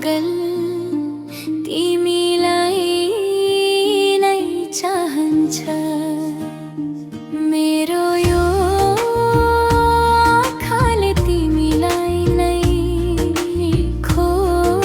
पागल तिमीलाई नै चाहन्छ। मेरो यो आँखाले तिमीलाई नै खोजिरहन्छ।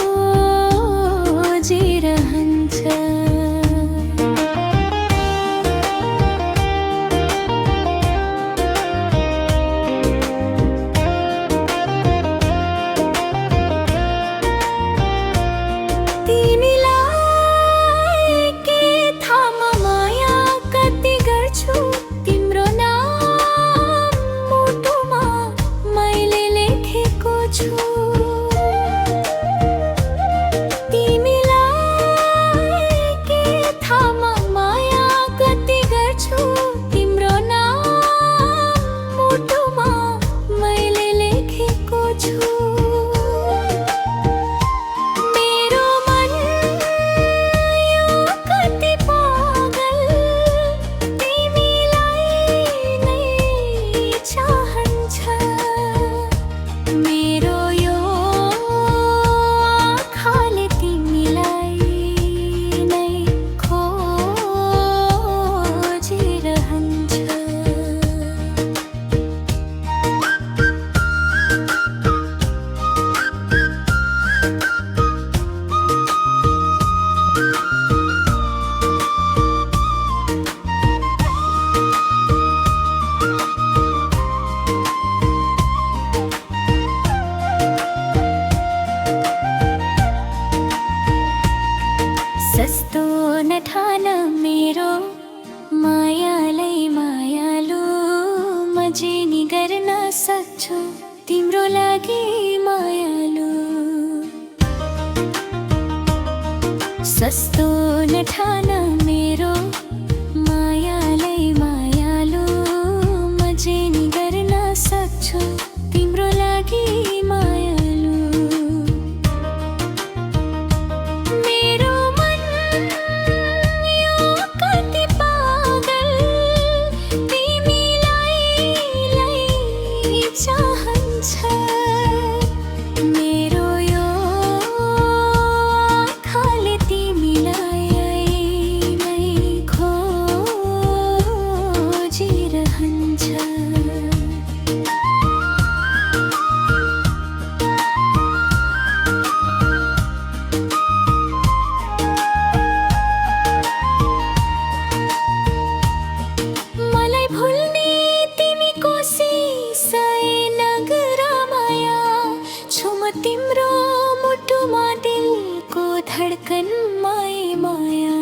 सस्तो नठान मेरो मायालाई मायालु, म जिनी गर्न सक्छु तिम्रो लागि मायालु। सस्तो नठान मेरो मायालाई मायालु, म जिनी गर्न सक्छु तिम्रो लागि मायालु। मेरो मन यो कति पागल तिमीलाई नै चाहन्छ। मेरो यो आँखाले तिमीलाई नै खोजिरहन्छ। मलाई भुल्ने तिमी कोसिसै नगर माया, छु म तिम्रो मुटुमा दिलको धड्कन माया।